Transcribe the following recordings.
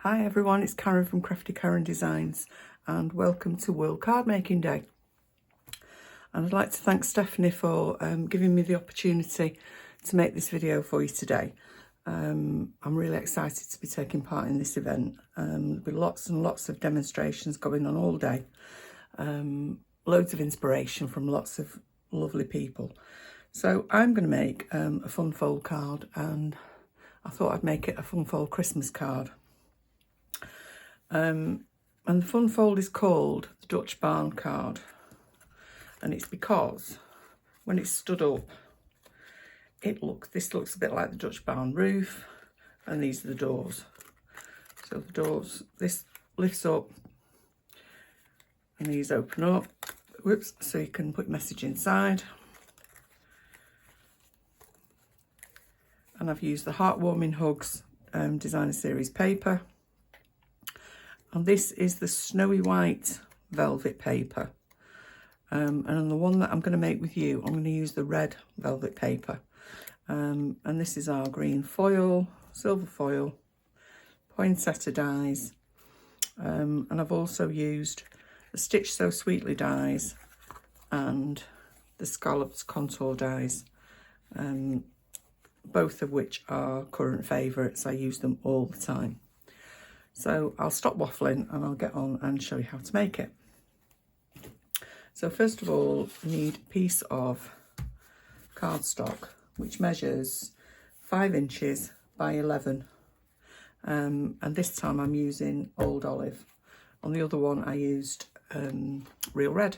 Hi everyone, it's Karen from Craftykarendesigns and welcome to World Card Making Day. And I'd like to thank Stephanie for giving me the opportunity to make this video for you today. I'm really excited to be taking part in this event. There'll be lots and lots of demonstrations going on all day. Loads of inspiration from lots of lovely people. So I'm going to make a fun fold card, and I thought I'd make it a fun fold Christmas card. And the fun fold is called the Dutch Barn card, and it's because when it's stood up, this looks a bit like the Dutch barn roof, and these are the doors. So the doors, this lifts up and these open up, whoops, so you can put your message inside. And I've used the Heartwarming Hugs designer series paper. And this is the snowy white velvet paper. And on the one that I'm going to make with you, I'm going to use the red velvet paper. And this is our green foil, silver foil, poinsettia dies. And I've also used the Stitch So Sweetly dies and the Scalloped Contour dies. Both of which are current favourites. I use them all the time. So I'll stop waffling and I'll get on and show you how to make it. So first of all, you need a piece of cardstock which measures 5 inches by 11. And this time I'm using Old Olive. On the other one I used Real Red.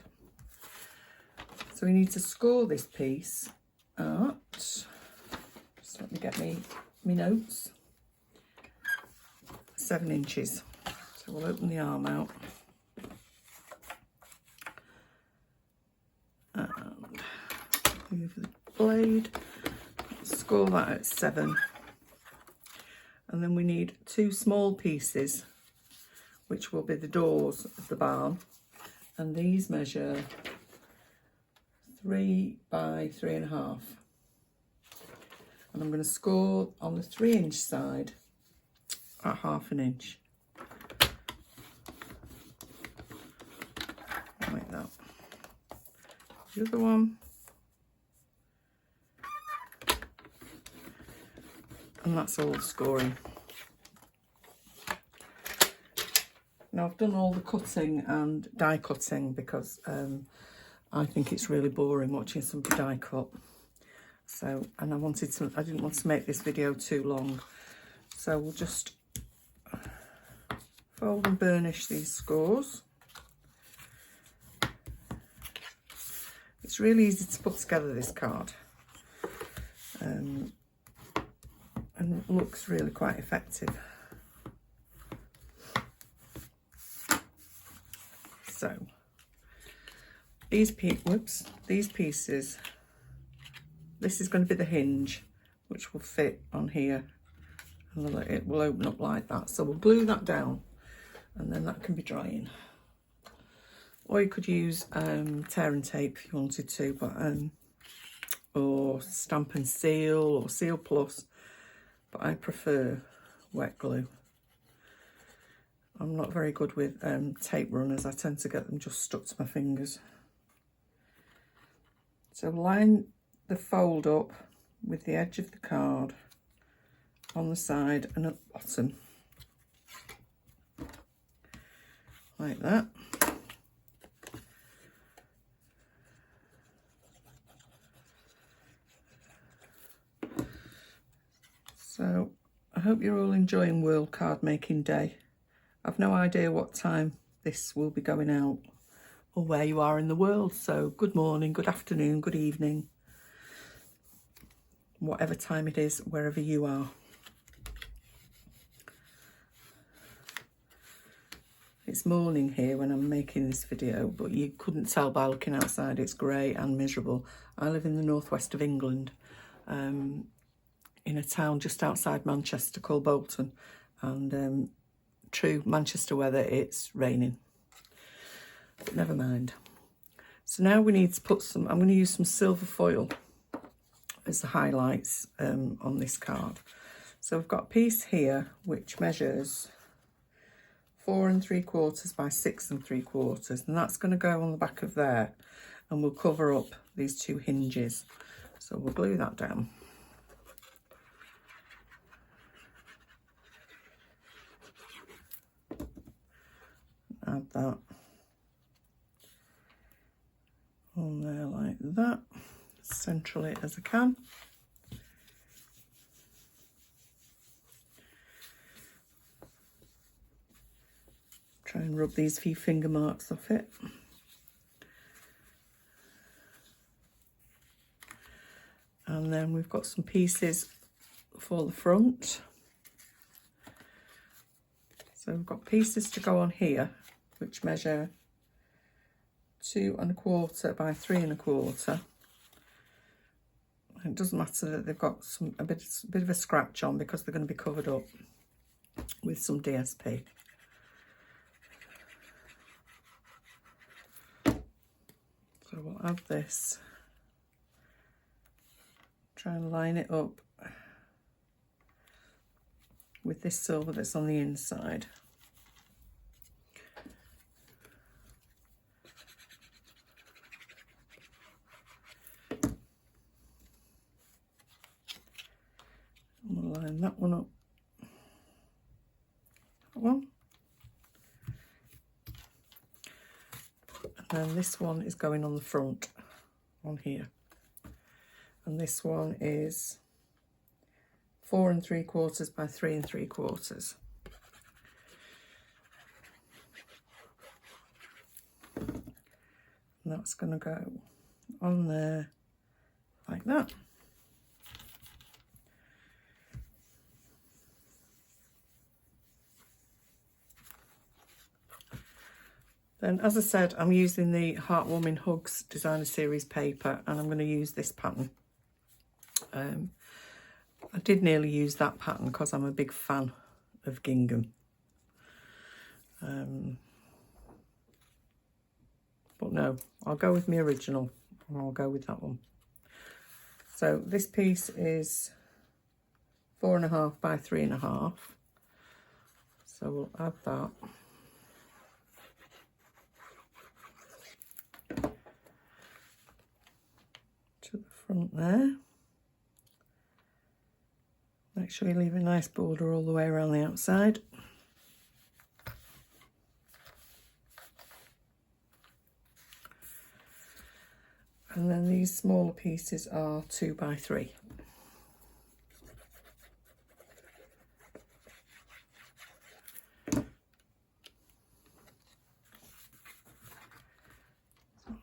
So we need to score this piece at, just let me get me notes, 7 inches. So we'll open the arm out and move the blade, score that at 7, and then we need 2 small pieces which will be the doors of the barn, and these measure 3 by 3.5, and I'm going to score on the 3-inch side at 1/2 inch, like that. The other one, and that's all the scoring. Now I've done all the cutting and die cutting because I think it's really boring watching somebody die cut. So, and I didn't want to make this video too long, so we'll just fold and burnish these scores. It's really easy to put together, this card, and it looks really quite effective. So these pieces, this is going to be the hinge which will fit on here, and it will open up like that. So we'll glue that down, and then that can be drying. Or you could use tear and tape if you wanted to, but or stamp and seal or seal plus, but I prefer wet glue. I'm not very good with tape runners. I tend to get them just stuck to my fingers. So line the fold up with the edge of the card on the side and at the bottom, like that. So I hope you're all enjoying World Card Making Day. I've no idea what time this will be going out or where you are in the world, so good morning, good afternoon, good evening, whatever time it is, wherever you are. It's morning here when I'm making this video, but you couldn't tell by looking outside. It's grey and miserable. I live in the northwest of England, in a town just outside Manchester called Bolton, and true Manchester weather, it's raining, but never mind. So now we need to put some, I'm going to use some silver foil as the highlights on this card. So I've got a piece here which measures 4 3/4 by 6 3/4, and that's going to go on the back of there, and we'll cover up these 2 hinges. So we'll glue that down. Add that on there like that, centrally as I can. Try and rub these few finger marks off it. And then we've got some pieces for the front. So we've got pieces to go on here, which measure 2 1/4 by 3 1/4. It doesn't matter that they've got a bit of a scratch on, because they're going to be covered up with some DSP. So we'll add this, try and line it up with this silver that's on the inside. And we'll line that one up, that one. And this one is going on the front, on here. And this one is 4 3/4 by 3 3/4. And that's going to go on there like that. Then, as I said, I'm using the Heartwarming Hugs Designer Series paper, and I'm going to use this pattern. I did nearly use that pattern because I'm a big fan of gingham. But no, I'll go with my original, and I'll go with that one. So this piece is 4 1/2 by 3 1/2. So we'll add that. To the front there. Make sure you leave a nice border all the way around the outside. And then these smaller pieces are 2 by 3. So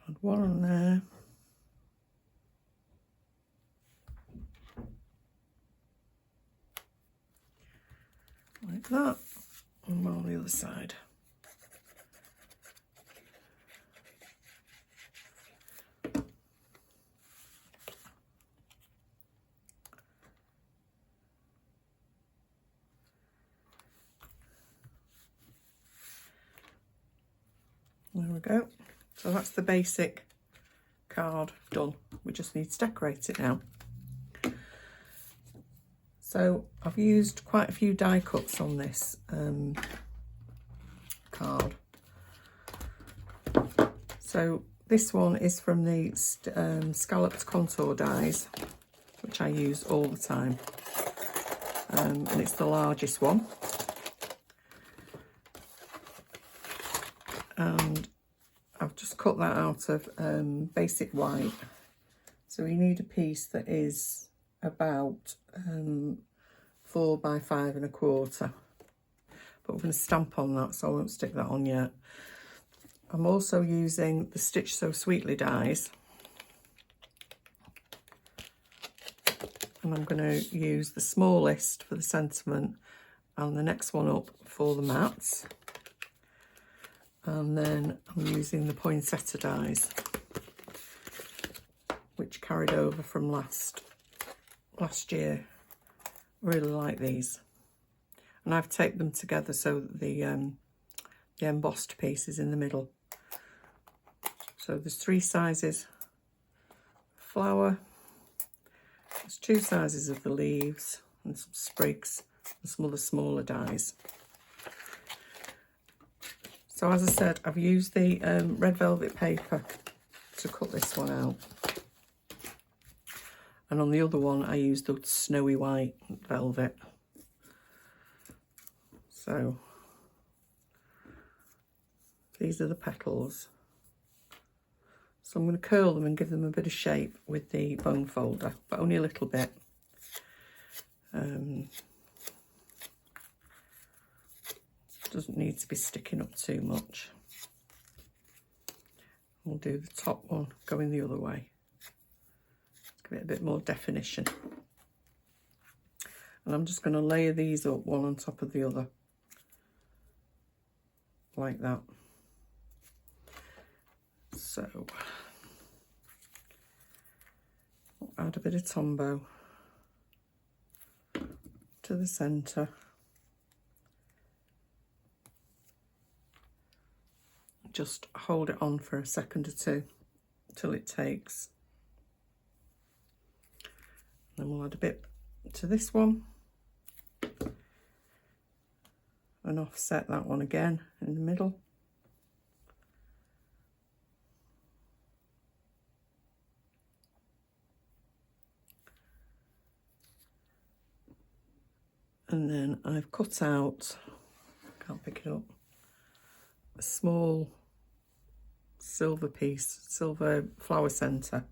add one on there. Like that, and one on the other side. There we go. So that's the basic card done. We just need to decorate it now. So I've used quite a few die cuts on this card. So this one is from the scalloped contour dies, which I use all the time, and it's the largest one. And I've just cut that out of basic white. So you need a piece that is about 4 by 5 1/4. But we're going to stamp on that, so I won't stick that on yet. I'm also using the Stitch So Sweetly dies. And I'm going to use the smallest for the sentiment and the next one up for the mats. And then I'm using the Poinsettia dies, which carried over from last year. Really like these. And I've taped them together so that the embossed piece is in the middle. So there's 3 sizes of flower, there's 2 sizes of the leaves and some sprigs and some other smaller dies. So as I said, I've used the red velvet paper to cut this one out. And on the other one, I used the snowy white velvet. So these are the petals. So I'm going to curl them and give them a bit of shape with the bone folder, but only a little bit. Doesn't need to be sticking up too much. We'll do the top one going the other way. Give it a bit more definition. And I'm just going to layer these up one on top of the other. Like that. So, I'll add a bit of Tombow to the centre. Just hold it on for a second or two till it takes. Then we'll add a bit to this one and offset that one again in the middle. And then I've cut out, can't pick it up, a small silver piece, silver flower centre,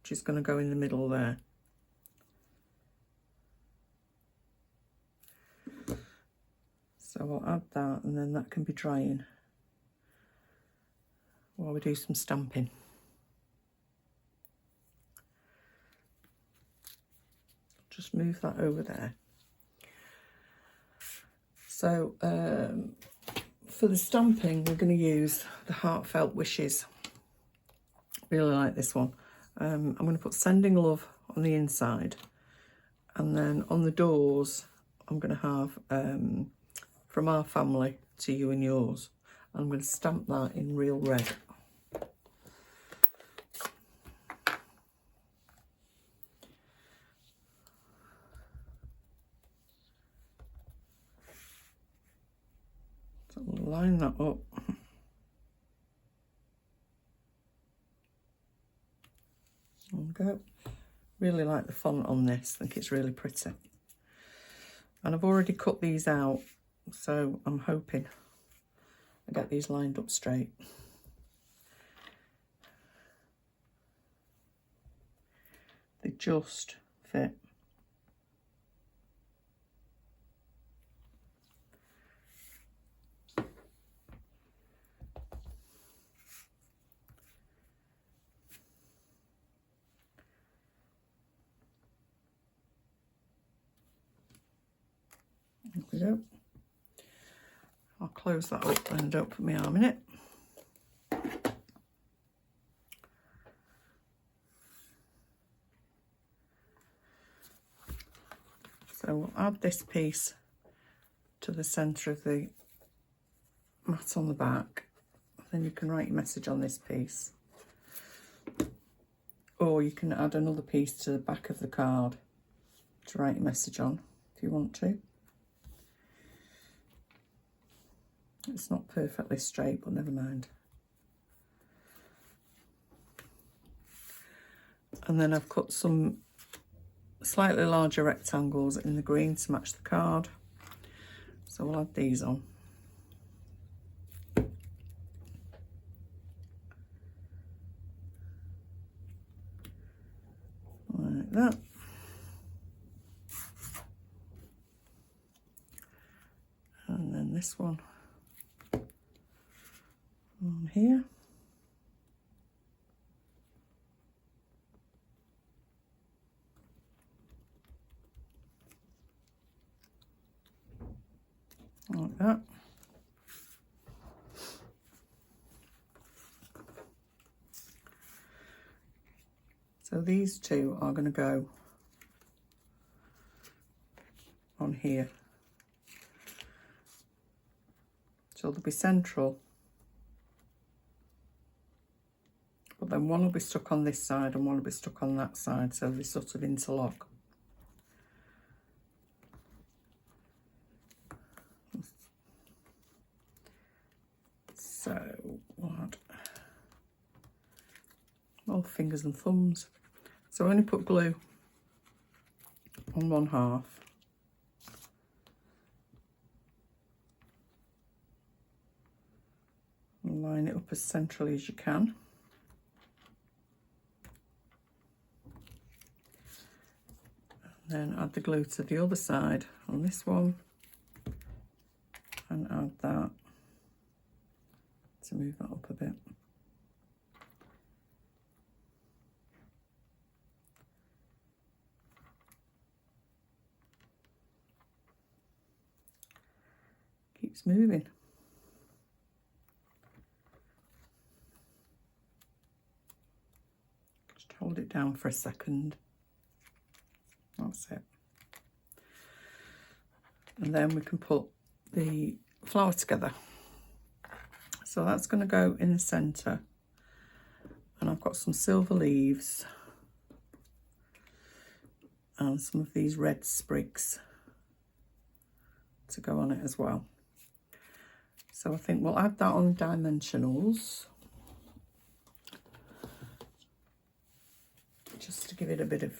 which is going to go in the middle there. So I'll add that, and then that can be drying while we do some stamping. Just move that over there. So for the stamping, we're going to use the Heartfelt Wishes. Really like this one. I'm going to put Sending Love on the inside, and then on the doors I'm going to have From Our Family to You and Yours. I'm going to stamp that in real red. So we'll line that up. There we go. Really like the font on this. I think it's really pretty. And I've already cut these out, so I'm hoping I get these lined up straight. They just fit. There we go. I'll close that up and don't put my arm in it. So we'll add this piece to the centre of the mat on the back. Then you can write your message on this piece. Or you can add another piece to the back of the card to write your message on if you want to. It's not perfectly straight, but never mind. And then I've cut some slightly larger rectangles in the green to match the card. So we'll add these on. Like that. And then this one on here. Like that. So these two are going to go on here. So they'll be central. But then one will be stuck on this side and one will be stuck on that side, so they sort of interlock. fingers and thumbs. So I only put glue on one half. And line it up as centrally as you can. Then add the glue to the other side on this one and add that to move that up a bit. Keeps moving. Just hold it down for a second. That's it. And then we can put the flower together. So that's going to go in the centre. And I've got some silver leaves and some of these red sprigs to go on it as well. So I think we'll add that on dimensionals, just to give it a bit of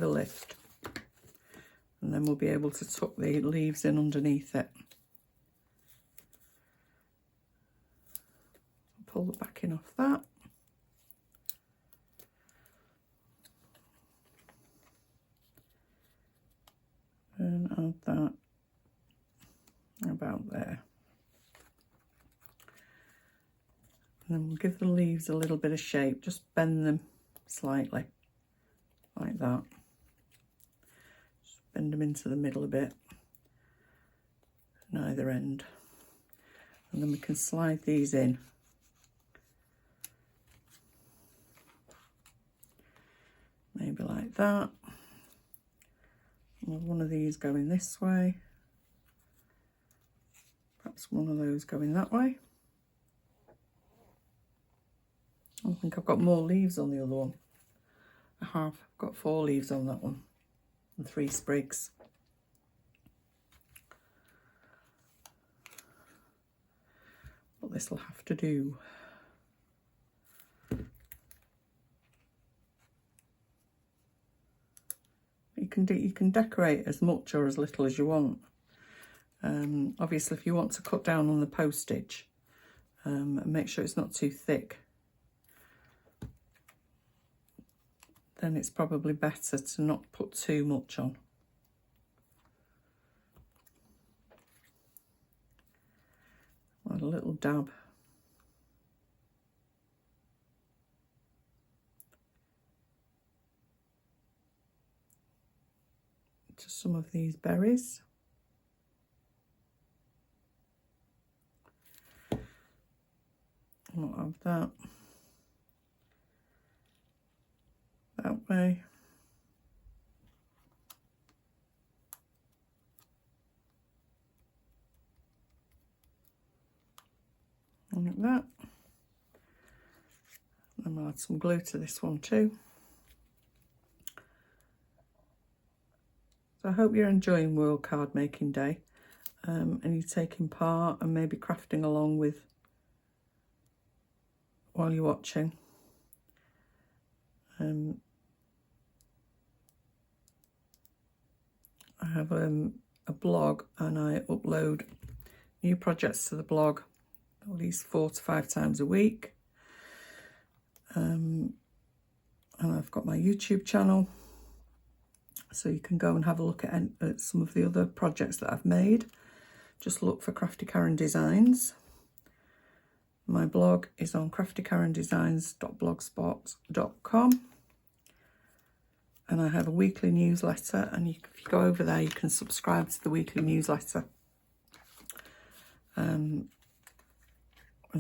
a lift, and then we'll be able to tuck the leaves in underneath it. Pull the backing off that. And add that about there. And then we'll give the leaves a little bit of shape, just bend them slightly, like that. Just bend them into the middle a bit, on either end. And then we can slide these in. Maybe like that. And one of these going this way. Perhaps one of those going that way. I think I've got more leaves on the other one. I have. I've got 4 leaves on that one and 3 sprigs. But this will have to do. You can decorate as much or as little as you want. Obviously, if you want to cut down on the postage, and make sure it's not too thick, then it's probably better to not put too much on. Add a little dab. To some of these berries. I'll have that way. And like that. And I'll add some glue to this one too. So I hope you're enjoying World Card Making Day, and you're taking part and maybe crafting along with while you're watching. I have a blog, and I upload new projects to the blog at least 4 to 5 times a week. And I've got my YouTube channel, so you can go and have a look at some of the other projects that I've made. Just look for Craftykarendesigns. My blog is on craftykarendesigns.blogspot.com. And I have a weekly newsletter, and if you go over there, you can subscribe to the weekly newsletter and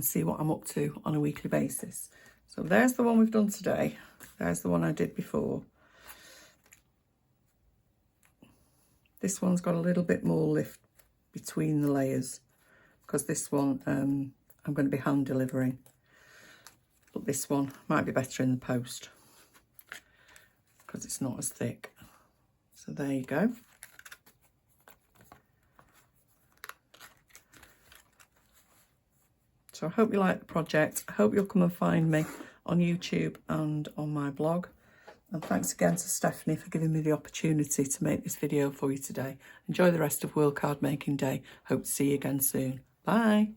see what I'm up to on a weekly basis. So there's the one we've done today. There's the one I did before. This one's got a little bit more lift between the layers, because this one I'm going to be hand delivering. But this one might be better in the post, because it's not as thick. So there you go. So I hope you like the project. I hope you'll come and find me on YouTube and on my blog. And thanks again to Stephanie for giving me the opportunity to make this video for you today. Enjoy the rest of World Card Making Day. Hope to see you again soon. Bye.